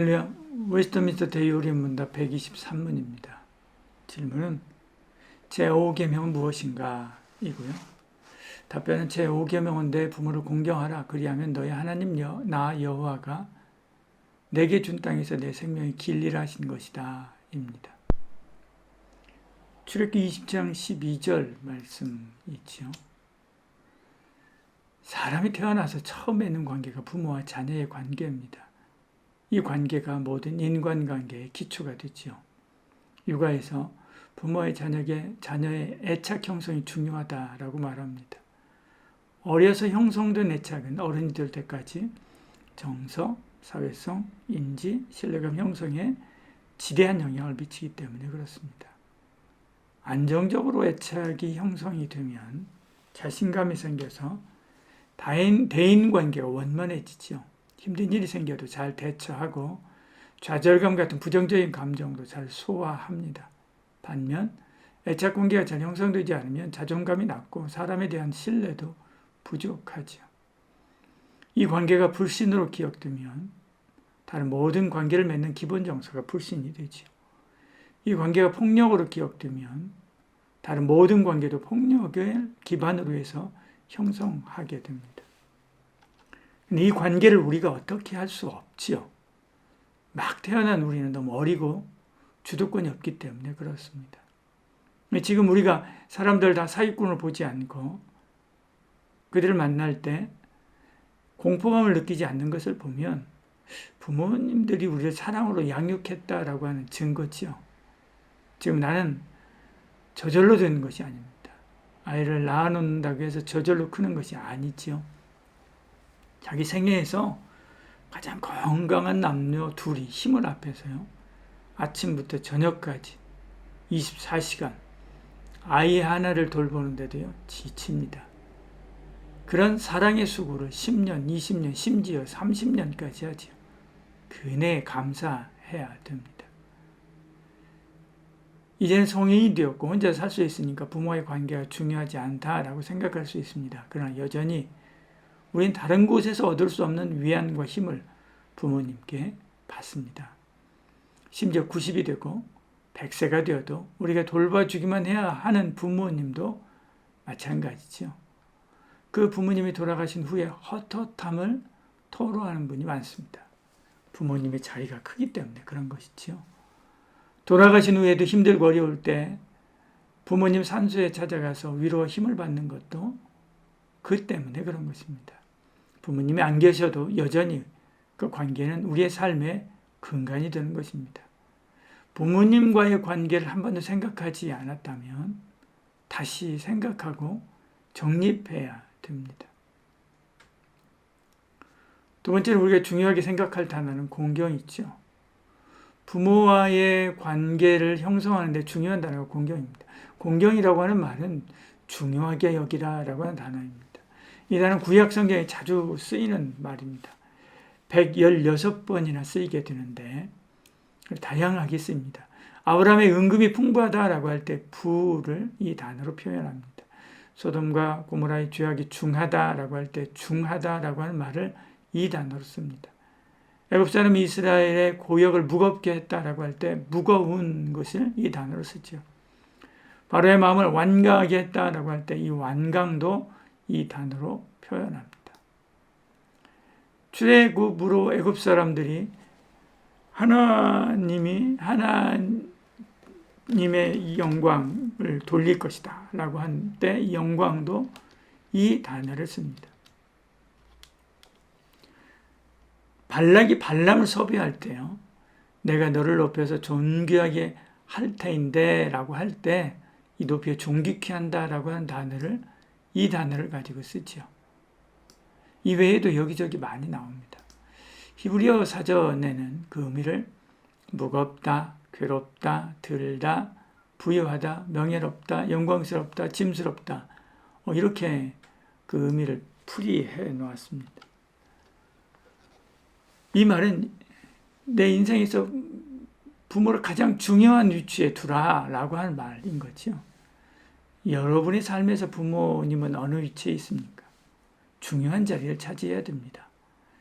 할렐루야. 웨스트민스터 대의율인 문답 123문입니다. 질문은 제5계명은 무엇인가? 이고요. 답변은 제5계명은 내 부모를 공경하라. 그리하면 너의 하나님 나 여호와가 내게 준 땅에서 내 생명이 길리라 하신 것이다. 입니다. 출애굽기 20장 12절 말씀 있죠. 사람이 태어나서 처음 맺는 관계가 부모와 자녀의 관계입니다. 이 관계가 모든 인간관계의 기초가 되지요. 육아에서 부모의 자녀의 애착 형성이 중요하다라고 말합니다. 어려서 형성된 애착은 어른이 될 때까지 정서, 사회성, 인지, 신뢰감 형성에 지대한 영향을 미치기 때문에 그렇습니다. 안정적으로 애착이 형성이 되면 자신감이 생겨서 대인관계가 원만해지죠. 힘든 일이 생겨도 잘 대처하고 좌절감 같은 부정적인 감정도 잘 소화합니다. 반면 애착관계가 잘 형성되지 않으면 자존감이 낮고 사람에 대한 신뢰도 부족하죠. 이 관계가 불신으로 기억되면 다른 모든 관계를 맺는 기본 정서가 불신이 되죠. 이 관계가 폭력으로 기억되면 다른 모든 관계도 폭력을 기반으로 해서 형성하게 됩니다. 이 관계를 우리가 어떻게 할 수 없지요. 막 태어난 우리는 너무 어리고 주도권이 없기 때문에 그렇습니다. 지금 우리가 사람들 다 사기꾼을 보지 않고 그들을 만날 때 공포감을 느끼지 않는 것을 보면 부모님들이 우리를 사랑으로 양육했다라고 하는 증거지요. 지금 나는 저절로 되는 것이 아닙니다. 아이를 낳아놓는다고 해서 저절로 크는 것이 아니지요. 자기 생애에서 가장 건강한 남녀 둘이 힘을 합해서요. 아침부터 저녁까지 24시간 아이 하나를 돌보는데도요. 지칩니다. 그런 사랑의 수고를 10년, 20년, 심지어 30년까지 하지요. 그 은혜에 감사해야 됩니다. 이제는 성인이 되었고 혼자 살 수 있으니까 부모와의 관계가 중요하지 않다라고 생각할 수 있습니다. 그러나 여전히 우린 다른 곳에서 얻을 수 없는 위안과 힘을 부모님께 받습니다. 심지어 90이 되고 100세가 되어도 우리가 돌봐주기만 해야 하는 부모님도 마찬가지죠. 그 부모님이 돌아가신 후에 헛헛함을 토로하는 분이 많습니다. 부모님의 자리가 크기 때문에 그런 것이지요. 돌아가신 후에도 힘들고 어려울 때 부모님 산소에 찾아가서 위로와 힘을 받는 것도 그 때문에 그런 것입니다. 부모님이 안 계셔도 여전히 그 관계는 우리의 삶의 근간이 되는 것입니다. 부모님과의 관계를 한 번도 생각하지 않았다면 다시 생각하고 정립해야 됩니다. 두 번째로 우리가 중요하게 생각할 단어는 공경이죠. 부모와의 관계를 형성하는 데 중요한 단어가 공경입니다. 공경이라고 하는 말은 중요하게 여기라라고 하는 단어입니다. 이 단어는 구약 성경에 자주 쓰이는 말입니다. 116번이나 쓰이게 되는데 다양하게 쓰입니다. 아브라함의 은금이 풍부하다라고 할 때 부를 이 단어로 표현합니다. 소돔과 고모라의 죄악이 중하다라고 할 때 중하다라고 하는 말을 이 단어로 씁니다. 애굽 사람이 이스라엘의 고역을 무겁게 했다라고 할 때 무거운 것을 이 단어로 쓰죠. 바로의 마음을 완강하게 했다라고 할 때 이 완강도 이 단어로 표현합니다. 출애굽으로 애굽 사람들이 하나님의 영광을 돌릴 것이다 라고 할 때 영광도 이 단어를 씁니다. 발락이 발람을 섭외할 때요. 내가 너를 높여서 존귀하게 할 테인데 라고 할 때 이 높여 존귀케 한다 라고 하는 단어를 이 단어를 가지고 쓰죠. 이 외에도 여기저기 많이 나옵니다. 히브리어 사전에는 그 의미를 무겁다, 괴롭다, 들다, 부유하다, 명예롭다, 영광스럽다, 짐스럽다 이렇게 그 의미를 풀이해 놓았습니다. 이 말은 내 인생에서 부모를 가장 중요한 위치에 두라라고 하는 말인 거죠. 여러분의 삶에서 부모님은 어느 위치에 있습니까? 중요한 자리를 차지해야 됩니다.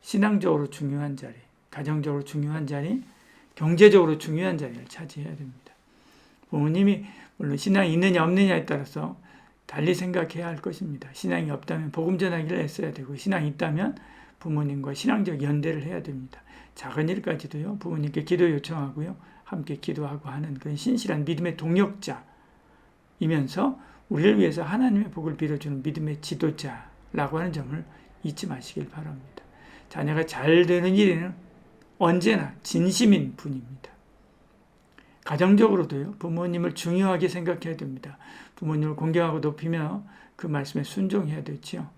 신앙적으로 중요한 자리, 가정적으로 중요한 자리, 경제적으로 중요한 자리를 차지해야 됩니다. 부모님이 물론 신앙이 있느냐 없느냐에 따라서 달리 생각해야 할 것입니다. 신앙이 없다면 복음 전하기를 애써야 되고, 신앙이 있다면 부모님과 신앙적 연대를 해야 됩니다. 작은 일까지도요, 부모님께 기도 요청하고요, 함께 기도하고 하는 그런 신실한 믿음의 동역자이면서 우리를 위해서 하나님의 복을 빌어주는 믿음의 지도자라고 하는 점을 잊지 마시길 바랍니다. 자녀가 잘 되는 일에는 언제나 진심인 분입니다. 가정적으로도요, 부모님을 중요하게 생각해야 됩니다. 부모님을 공경하고 높이며 그 말씀에 순종해야 되지요.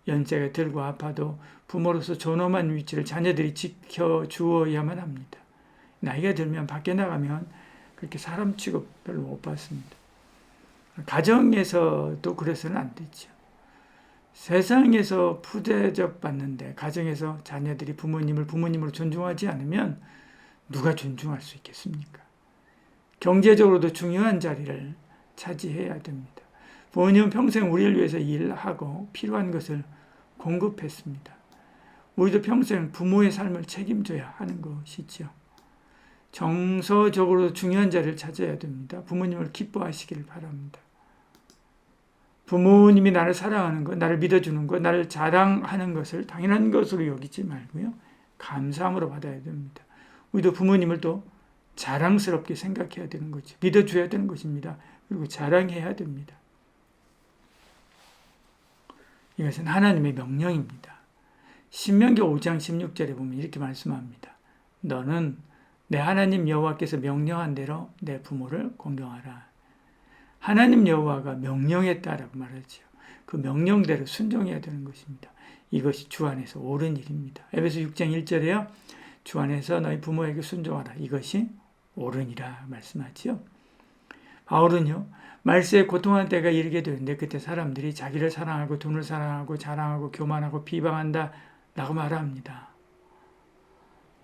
연세가 들고 아파도 부모로서 존엄한 위치를 자녀들이 지켜주어야만 합니다. 나이가 들면 밖에 나가면 그렇게 사람 취급 별로 못 받습니다. 가정에서도 그래서는 안 되죠. 세상에서 푸대접 받는데 가정에서 자녀들이 부모님을 부모님으로 존중하지 않으면 누가 존중할 수 있겠습니까? 경제적으로도 중요한 자리를 차지해야 됩니다. 부모님은 평생 우리를 위해서 일하고 필요한 것을 공급했습니다. 우리도 평생 부모의 삶을 책임져야 하는 것이죠. 정서적으로 중요한 자리를 찾아야 됩니다. 부모님을 기뻐하시길 바랍니다. 부모님이 나를 사랑하는 것, 나를 믿어주는 것, 나를 자랑하는 것을 당연한 것으로 여기지 말고요, 감사함으로 받아야 됩니다. 우리도 부모님을 또 자랑스럽게 생각해야 되는 거죠. 믿어줘야 되는 것입니다. 그리고 자랑해야 됩니다. 이것은 하나님의 명령입니다. 신명기 5장 16절에 보면 이렇게 말씀합니다. 너는 내 하나님 여호와께서 명령한 대로 내 부모를 공경하라. 하나님 여호와가 명령했다라고 말하죠. 그 명령대로 순종해야 되는 것입니다. 이것이 주 안에서 옳은 일입니다. 에베소 6장 1절에요. 주 안에서 너희 부모에게 순종하라. 이것이 옳으니라 말씀하지요. 바울은요, 말세에 고통할 때가 이르게 되는데 그때 사람들이 자기를 사랑하고 돈을 사랑하고 자랑하고 교만하고 비방한다 라고 말합니다.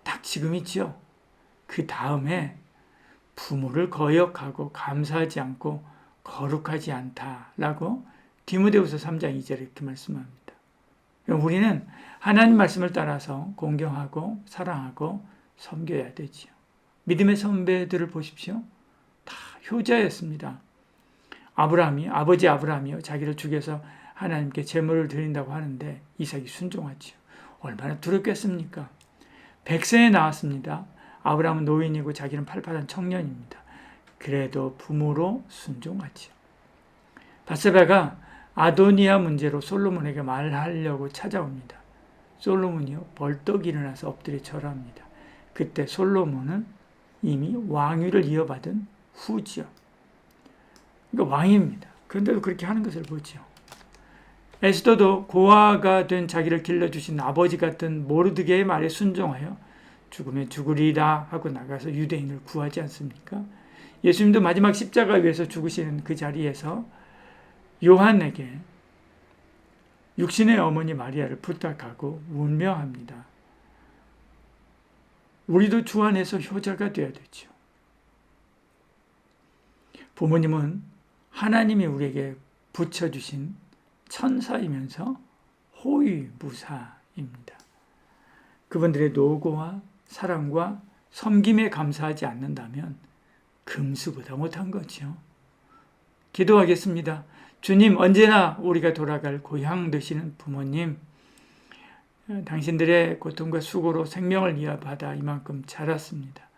딱 지금 있죠. 그 다음에 부모를 거역하고 감사하지 않고 거룩하지 않다라고 디모데후서 3장 2절에 이렇게 말씀합니다. 우리는 하나님 말씀을 따라서 공경하고 사랑하고 섬겨야 되지요. 믿음의 선배들을 보십시오. 다 효자였습니다. 아버지 아브라함이요, 자기를 죽여서 하나님께 제물을 드린다고 하는데 이삭이 순종하지요. 얼마나 두렵겠습니까? 100세에 나왔습니다. 아브라함은 노인이고 자기는 팔팔한 청년입니다. 그래도 부모로 순종하지요. 밧세바가 아도니아 문제로 솔로몬에게 말하려고 찾아옵니다. 솔로몬이요, 벌떡 일어나서 엎드려 절합니다. 그때 솔로몬은 이미 왕위를 이어받은 후지요. 그러니까 왕입니다. 그런데도 그렇게 하는 것을 보죠. 에스더도 고아가 된 자기를 길러주신 아버지 같은 모르드게의 말에 순종하여 죽으면 죽으리다 하고 나가서 유대인을 구하지 않습니까? 예수님도 마지막 십자가 위에서 죽으시는 그 자리에서 요한에게 육신의 어머니 마리아를 부탁하고 운명합니다. 우리도 주 안에서 효자가 되어야 되죠. 부모님은 하나님이 우리에게 붙여주신 천사이면서 호위무사입니다. 그분들의 노고와 사랑과 섬김에 감사하지 않는다면 금수보다 못한 거죠. 기도하겠습니다. 주님, 언제나 우리가 돌아갈 고향 되시는 부모님, 당신들의 고통과 수고로 생명을 이어받아 이만큼 자랐습니다.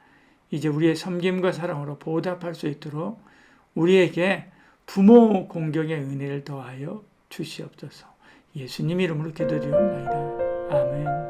이제 우리의 섬김과 사랑으로 보답할 수 있도록 우리에게 부모 공경의 은혜를 더하여 주시옵소서. 예수님 이름으로 기도드리옵나이다. 아멘.